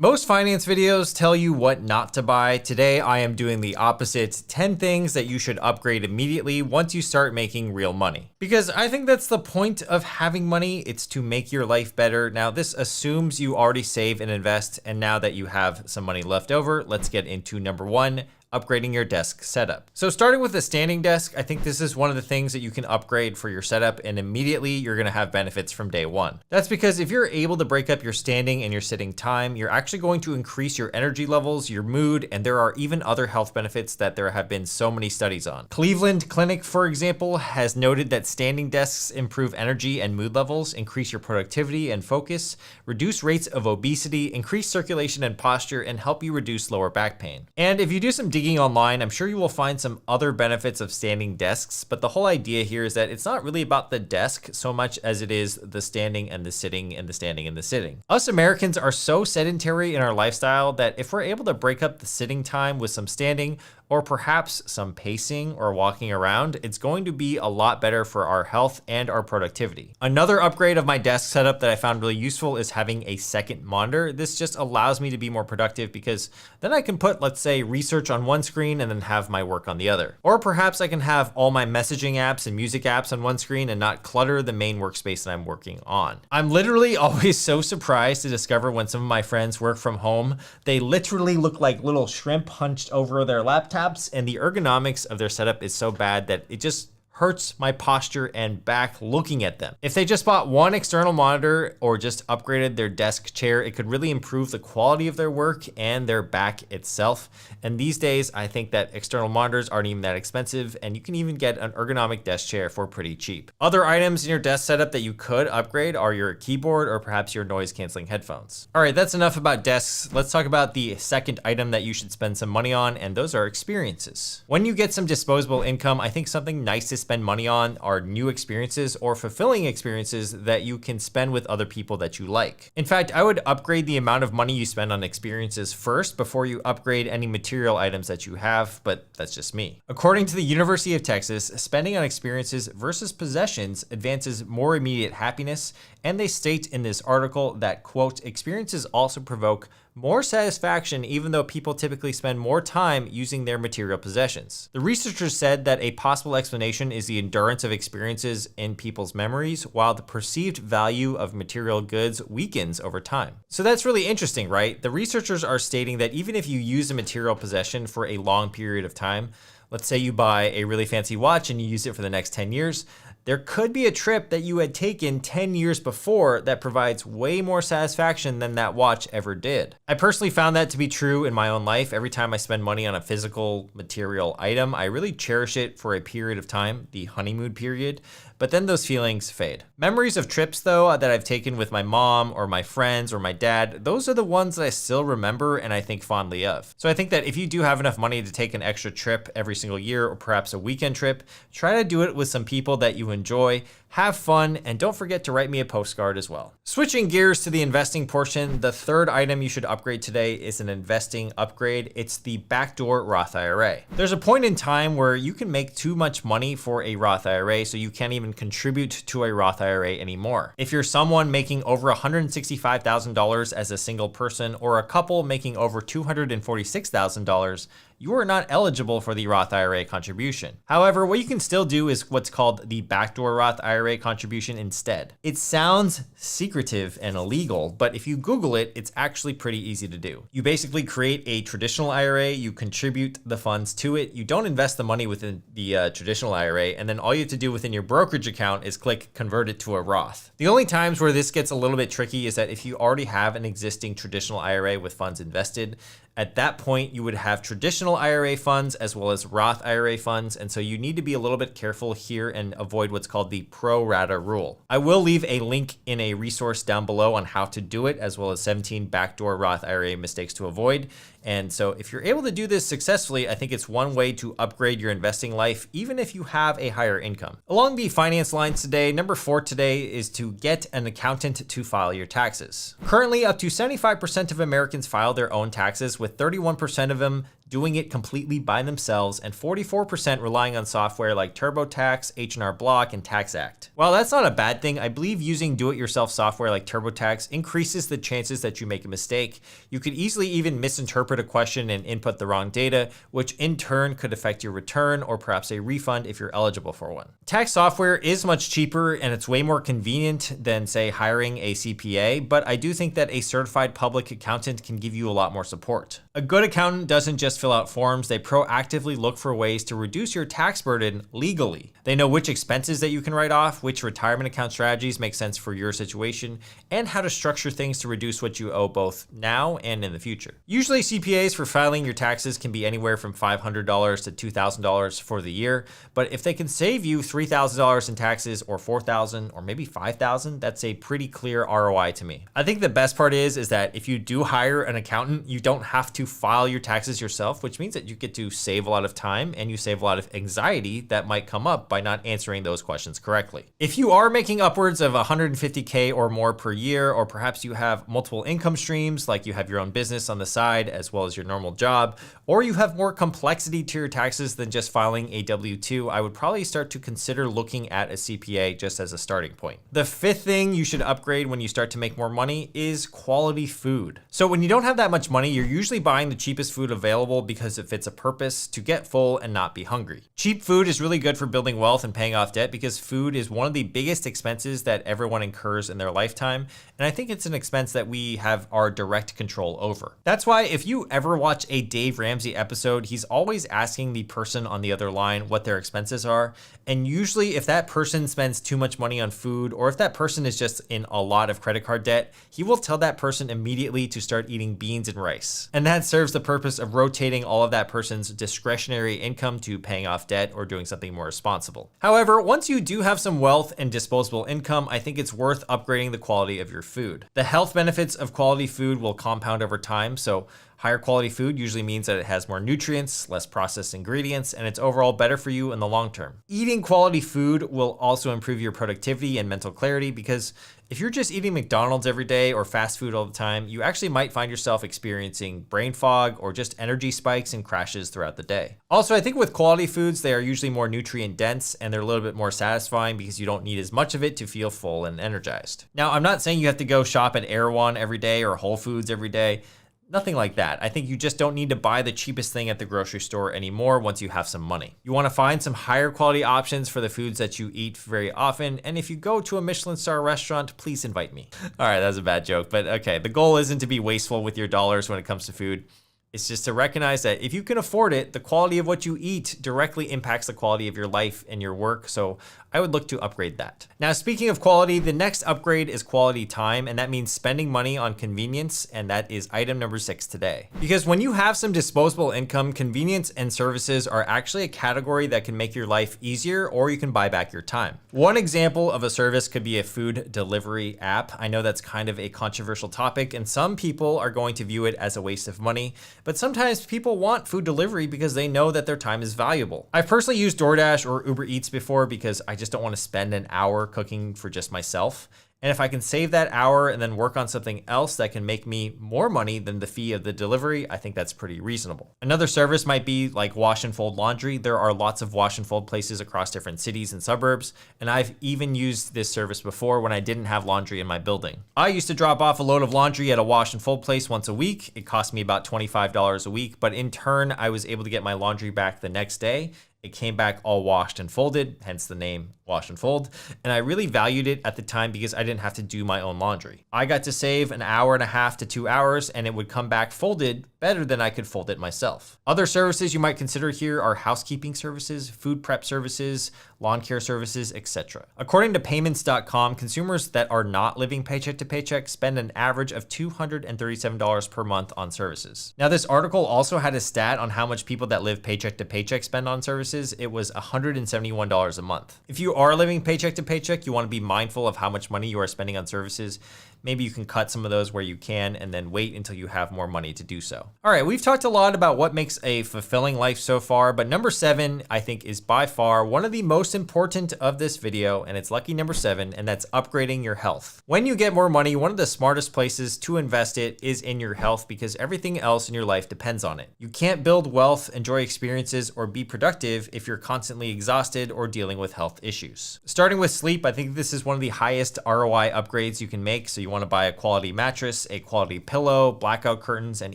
Most finance videos tell you what not to buy. Today, I am doing the opposite, 10 things that you should upgrade immediately once you start making real money. Because I think that's the point of having money, it's to make your life better. Now, this assumes you already save and invest, and now that you have some money left over, let's get into number one, upgrading your desk setup. So starting with a standing desk, I think this is one of the things that you can upgrade for your setup, and immediately you're gonna have benefits from day one. That's because if you're able to break up your standing and your sitting time, you're actually going to increase your energy levels, your mood, and there are even other health benefits that there have been so many studies on. Cleveland Clinic, for example, has noted that standing desks improve energy and mood levels, increase your productivity and focus, reduce rates of obesity, increase circulation and posture, and help you reduce lower back pain. And if you do some digging online, I'm sure you will find some other benefits of standing desks, but the whole idea here is that it's not really about the desk so much as it is the standing and the sitting and the standing and the sitting. Us Americans are so sedentary in our lifestyle that if we're able to break up the sitting time with some standing, or perhaps some pacing or walking around, it's going to be a lot better for our health and our productivity. Another upgrade of my desk setup that I found really useful is having a second monitor. This just allows me to be more productive because then I can put, let's say, research on one screen and then have my work on the other. Or perhaps I can have all my messaging apps and music apps on one screen and not clutter the main workspace that I'm working on. I'm literally always so surprised to discover when some of my friends work from home, they literally look like little shrimp hunched over their laptop, and the ergonomics of their setup is so bad that it just hurts my posture and back looking at them. If they just bought one external monitor or just upgraded their desk chair, it could really improve the quality of their work and their back itself. And these days, I think that external monitors aren't even that expensive, and you can even get an ergonomic desk chair for pretty cheap. Other items in your desk setup that you could upgrade are your keyboard or perhaps your noise canceling headphones. All right, that's enough about desks. Let's talk about the second item that you should spend some money on, and those are experiences. When you get some disposable income, I think something nice to spend money on are new experiences or fulfilling experiences that you can spend with other people that you like. In fact, I would upgrade the amount of money you spend on experiences first before you upgrade any material items that you have, but that's just me. According to the University of Texas, spending on experiences versus possessions advances more immediate happiness, and they state in this article that, quote, experiences also provoke more satisfaction even though people typically spend more time using their material possessions. The researchers said that a possible explanation is the endurance of experiences in people's memories, while the perceived value of material goods weakens over time. So that's really interesting, right? The researchers are stating that even if you use a material possession for a long period of time, let's say you buy a really fancy watch and you use it for the next 10 years, there could be a trip that you had taken 10 years before that provides way more satisfaction than that watch ever did. I personally found that to be true in my own life. Every time I spend money on a physical material item, I really cherish it for a period of time, the honeymoon period, but then those feelings fade. Memories of trips though that I've taken with my mom or my friends or my dad, those are the ones that I still remember and I think fondly of. So I think that if you do have enough money to take an extra trip every single year or perhaps a weekend trip, try to do it with some people that you enjoy, have fun, and don't forget to write me a postcard as well. Switching gears to the investing portion, the third item you should upgrade today is an investing upgrade. It's the backdoor Roth IRA. There's a point in time where you can make too much money for a Roth IRA, so you can't even contribute to a Roth IRA anymore. If you're someone making over $165,000 as a single person or a couple making over $246,000, you are not eligible for the Roth IRA contribution. However, what you can still do is what's called the backdoor Roth IRA contribution instead. It sounds secretive and illegal, but if you Google it, it's actually pretty easy to do. You basically create a traditional IRA, you contribute the funds to it, you don't invest the money within the traditional IRA, and then all you have to do within your brokerage account is click convert it to a Roth. The only times where this gets a little bit tricky is that if you already have an existing traditional IRA with funds invested, at that point, you would have traditional IRA funds as well as Roth IRA funds, and so you need to be a little bit careful here and avoid what's called the pro rata rule. I will leave a link in a resource down below on how to do it, as well as 17 backdoor Roth IRA mistakes to avoid. And so if you're able to do this successfully, I think it's one way to upgrade your investing life, even if you have a higher income. Along the finance lines today, number 4 today is to get an accountant to file your taxes. Currently, up to 75% of Americans file their own taxes, with 31% of them doing it completely by themselves, and 44% relying on software like TurboTax, H&R Block, and TaxAct. While that's not a bad thing, I believe using do-it-yourself software like TurboTax increases the chances that you make a mistake. You could easily even misinterpret a question and input the wrong data, which in turn could affect your return or perhaps a refund if you're eligible for one. Tax software is much cheaper and it's way more convenient than, say, hiring a CPA, but I do think that a certified public accountant can give you a lot more support. A good accountant doesn't just fill out forms, they proactively look for ways to reduce your tax burden legally. They know which expenses that you can write off, which retirement account strategies make sense for your situation, and how to structure things to reduce what you owe both now and in the future. Usually CPAs for filing your taxes can be anywhere from $500 to $2,000 for the year, but if they can save you $3,000 in taxes or $4,000 or maybe $5,000, that's a pretty clear ROI to me. I think the best part is that if you do hire an accountant, you don't have to file your taxes yourself, which means that you get to save a lot of time and you save a lot of anxiety that might come up by not answering those questions correctly. If you are making upwards of $150K or more per year, or perhaps you have multiple income streams, like you have your own business on the side as well as your normal job, or you have more complexity to your taxes than just filing a W-2, I would probably start to consider looking at a CPA just as a starting point. The fifth thing you should upgrade when you start to make more money is quality food. So when you don't have that much money, you're usually buying the cheapest food available because it fits a purpose to get full and not be hungry. Cheap food is really good for building wealth and paying off debt because food is one of the biggest expenses that everyone incurs in their lifetime, and I think it's an expense that we have our direct control over. That's why if you ever watch a Dave Ramsey episode, he's always asking the person on the other line what their expenses are, and usually if that person spends too much money on food, or if that person is just in a lot of credit card debt, he will tell that person immediately to start eating beans and rice. And that serves the purpose of rotating all of that person's discretionary income to paying off debt or doing something more responsible. However, once you do have some wealth and disposable income, I think it's worth upgrading the quality of your food. The health benefits of quality food will compound over time, so higher quality food usually means that it has more nutrients, less processed ingredients, and it's overall better for you in the long term. Eating quality food will also improve your productivity and mental clarity because if you're just eating McDonald's every day or fast food all the time, you actually might find yourself experiencing brain fog or just energy spikes and crashes throughout the day. Also, I think with quality foods, they are usually more nutrient dense and they're a little bit more satisfying because you don't need as much of it to feel full and energized. Now, I'm not saying you have to go shop at Erewhon every day or Whole Foods every day. Nothing like that. I think you just don't need to buy the cheapest thing at the grocery store anymore once you have some money. You want to find some higher quality options for the foods that you eat very often. And if you go to a Michelin star restaurant, please invite me. All right, that was a bad joke, but okay. The goal isn't to be wasteful with your dollars when it comes to food. It's just to recognize that if you can afford it, the quality of what you eat directly impacts the quality of your life and your work. So I would look to upgrade that. Now, speaking of quality, the next upgrade is quality time, and that means spending money on convenience, and that is item number 6 today. Because when you have some disposable income, convenience and services are actually a category that can make your life easier, or you can buy back your time. One example of a service could be a food delivery app. I know that's kind of a controversial topic, and some people are going to view it as a waste of money, but sometimes people want food delivery because they know that their time is valuable. I've personally used DoorDash or Uber Eats before because I just don't want to spend an hour cooking for just myself. And if I can save that hour and then work on something else that can make me more money than the fee of the delivery, I think that's pretty reasonable. Another service might be like wash and fold laundry. There are lots of wash and fold places across different cities and suburbs, and I've even used this service before when I didn't have laundry in my building. I used to drop off a load of laundry at a wash and fold place once a week. It cost me about $25 a week, but in turn, I was able to get my laundry back the next day. It came back all washed and folded, hence the name Wash and Fold. And I really valued it at the time because I didn't have to do my own laundry. I got to save an hour and a half to 2 hours, and it would come back folded better than I could fold it myself. Other services you might consider here are housekeeping services, food prep services, lawn care services, etc. According to payments.com, consumers that are not living paycheck to paycheck spend an average of $237 per month on services. Now, this article also had a stat on how much people that live paycheck to paycheck spend on services. It was $171 a month. If you are living paycheck to paycheck, you want to be mindful of how much money you are spending on services maybe you can cut some of those where you can and then wait until you have more money to do so. All right, we've talked a lot about what makes a fulfilling life so far, but number 7, I think, is by far one of the most important of this video, and it's lucky number 7, and that's upgrading your health. When you get more money, one of the smartest places to invest it is in your health because everything else in your life depends on it. You can't build wealth, enjoy experiences, or be productive if you're constantly exhausted or dealing with health issues. Starting with sleep, I think this is one of the highest ROI upgrades you can make. So you want to buy a quality mattress, a quality pillow, blackout curtains, and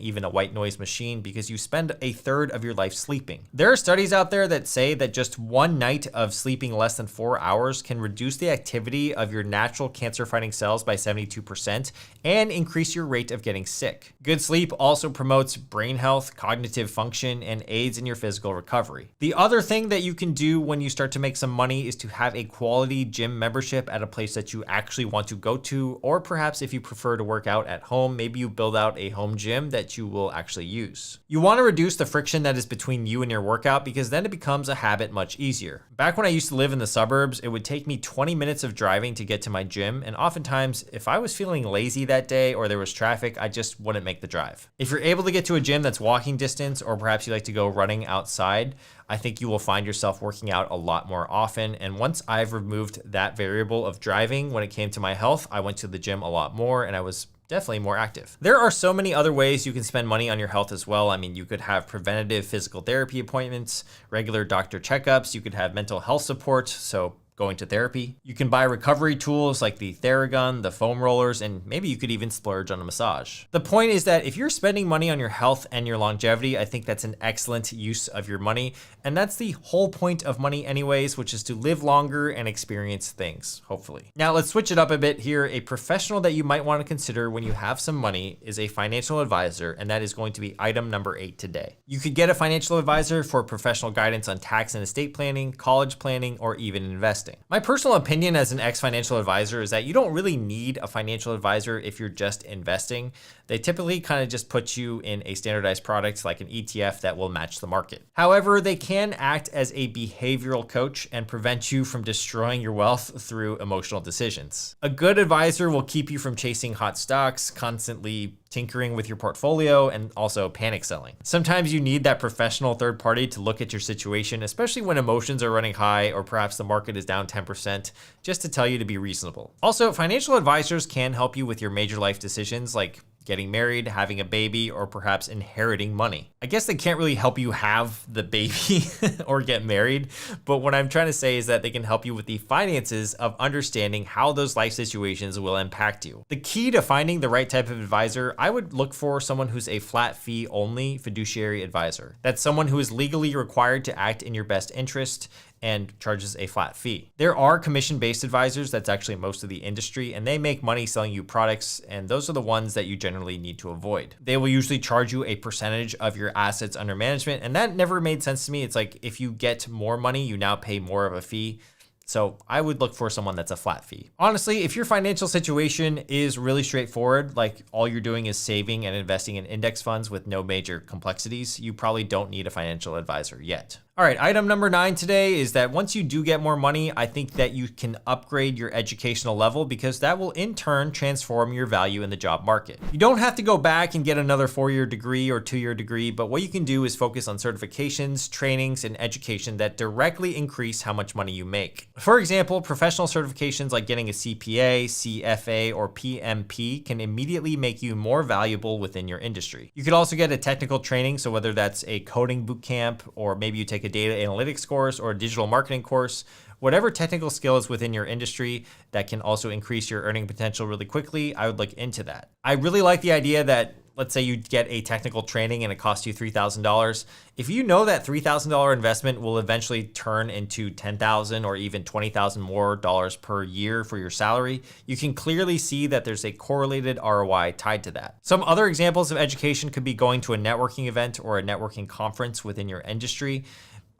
even a white noise machine because you spend a third of your life sleeping. There are studies out there that say that just one night of sleeping less than 4 hours can reduce the activity of your natural cancer-fighting cells by 72% and increase your rate of getting sick. Good sleep also promotes brain health, cognitive function, and aids in your physical recovery. The other thing that you can do when you start to make some money is to have a quality gym membership at a place that you actually want to go to, or perhaps if you prefer to work out at home, maybe you build out a home gym that you will actually use. You want to reduce the friction that is between you and your workout because then it becomes a habit much easier. Back when I used to live in the suburbs, it would take me 20 minutes of driving to get to my gym, and oftentimes if I was feeling lazy that day or there was traffic, I just wouldn't make the drive. If you're able to get to a gym that's walking distance, or perhaps you like to go running outside, I think you will find yourself working out a lot more often. And once I've removed that variable of driving when it came to my health, I went to the gym a lot more and I was definitely more active. There are so many other ways you can spend money on your health as well. I mean, you could have preventative physical therapy appointments, regular doctor checkups, you could have mental health support, so going to therapy. You can buy recovery tools like the Theragun, the foam rollers, and maybe you could even splurge on a massage. The point is that if you're spending money on your health and your longevity, I think that's an excellent use of your money. And that's the whole point of money anyways, which is to live longer and experience things, hopefully. Now let's switch it up a bit here. A professional that you might want to consider when you have some money is a financial advisor, and that is going to be item number 8 today. You could get a financial advisor for professional guidance on tax and estate planning, college planning, or even investing. My personal opinion as an ex-financial advisor is that you don't really need a financial advisor if you're just investing. They typically kind of just put you in a standardized product like an ETF that will match the market. However, they can act as a behavioral coach and prevent you from destroying your wealth through emotional decisions. A good advisor will keep you from chasing hot stocks, constantly tinkering with your portfolio, and also panic selling. Sometimes you need that professional third party to look at your situation, especially when emotions are running high or perhaps the market is down 10%, just to tell you to be reasonable. Also, financial advisors can help you with your major life decisions like getting married, having a baby, or perhaps inheriting money. I guess they can't really help you have the baby or get married, but what I'm trying to say is that they can help you with the finances of understanding how those life situations will impact you. The key to finding the right type of advisor, I would look for someone who's a flat fee only fiduciary advisor. That's someone who is legally required to act in your best interest and charges a flat fee. There are commission-based advisors, that's actually most of the industry, and they make money selling you products, and those are the ones that you generally need to avoid. They will usually charge you a percentage of your assets under management, and that never made sense to me. It's like if you get more money, you now pay more of a fee. So I would look for someone that's a flat fee. Honestly, if your financial situation is really straightforward, like all you're doing is saving and investing in index funds with no major complexities, you probably don't need a financial advisor yet. All right, item number 9 today is that once you do get more money, I think that you can upgrade your educational level because that will in turn transform your value in the job market. You don't have to go back and get another 4-year degree or 2-year degree, but what you can do is focus on certifications, trainings, and education that directly increase how much money you make. For example, professional certifications like getting a CPA, CFA, or PMP can immediately make you more valuable within your industry. You could also get a technical training, so whether that's a coding boot camp or maybe you take a data analytics course or a digital marketing course, whatever technical skill is within your industry that can also increase your earning potential really quickly, I would look into that. I really like the idea that, let's say you get a technical training and it costs you $3,000. If you know that $3,000 investment will eventually turn into $10,000 or even $20,000 more dollars per year for your salary, you can clearly see that there's a correlated ROI tied to that. Some other examples of education could be going to a networking event or a networking conference within your industry.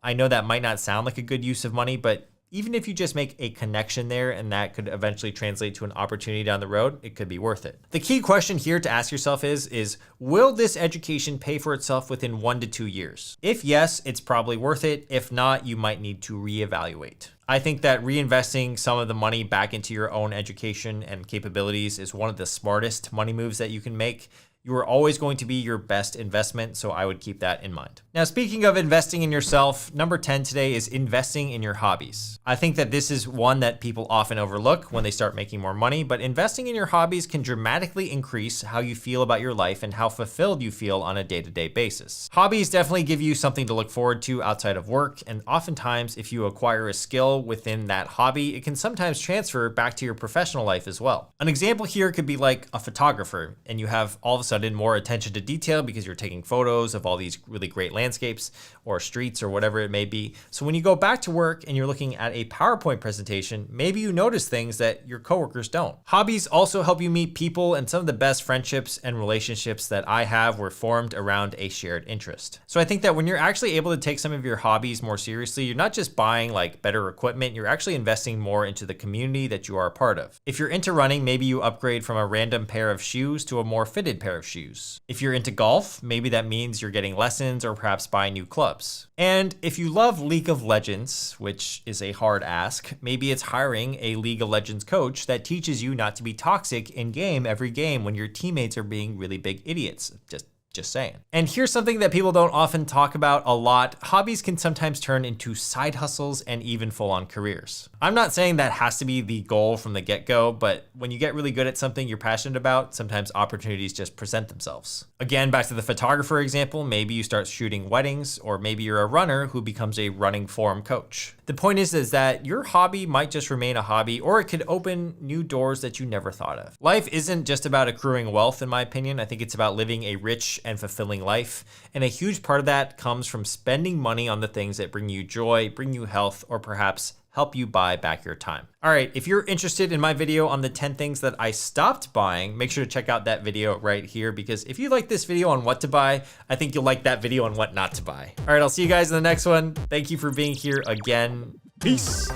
I know that might not sound like a good use of money, but even if you just make a connection there and that could eventually translate to an opportunity down the road, it could be worth it. The key question here to ask yourself is will this education pay for itself within 1 to 2 years? If yes, it's probably worth it. If not, you might need to reevaluate. I think that reinvesting some of the money back into your own education and capabilities is one of the smartest money moves that you can make. You are always going to be your best investment, so I would keep that in mind. Now, speaking of investing in yourself, number 10 today is investing in your hobbies. I think that this is one that people often overlook when they start making more money, but investing in your hobbies can dramatically increase how you feel about your life and how fulfilled you feel on a day-to-day basis. Hobbies definitely give you something to look forward to outside of work, and oftentimes if you acquire a skill within that hobby, it can sometimes transfer back to your professional life as well. An example here could be like a photographer, and you have all of a sudden more attention to detail because you're taking photos of all these really great landscapes or streets or whatever it may be. So when you go back to work and you're looking at a PowerPoint presentation, maybe you notice things that your coworkers don't. Hobbies also help you meet people, and some of the best friendships and relationships that I have were formed around a shared interest. So I think that when you're actually able to take some of your hobbies more seriously, you're not just buying like better equipment, you're actually investing more into the community that you are a part of. If you're into running, maybe you upgrade from a random pair of shoes to a more fitted pair of shoes. If you're into golf, maybe that means you're getting lessons or perhaps buying new clubs. And if you love League of Legends, which is a hard ask, maybe it's hiring a League of Legends coach that teaches you not to be toxic in game every game when your teammates are being really big idiots. Just saying. And here's something that people don't often talk about a lot. Hobbies can sometimes turn into side hustles and even full-on careers. I'm not saying that has to be the goal from the get-go, but when you get really good at something you're passionate about, sometimes opportunities just present themselves. Again, back to the photographer example, maybe you start shooting weddings, or maybe you're a runner who becomes a running forum coach. The point is that your hobby might just remain a hobby, or it could open new doors that you never thought of. Life isn't just about accruing wealth, in my opinion. I think it's about living a rich and fulfilling life. And a huge part of that comes from spending money on the things that bring you joy, bring you health, or perhaps help you buy back your time. All right, if you're interested in my video on the 10 things that I stopped buying, make sure to check out that video right here, because if you like this video on what to buy, I think you'll like that video on what not to buy. All right, I'll see you guys in the next one. Thank you for being here again. Peace.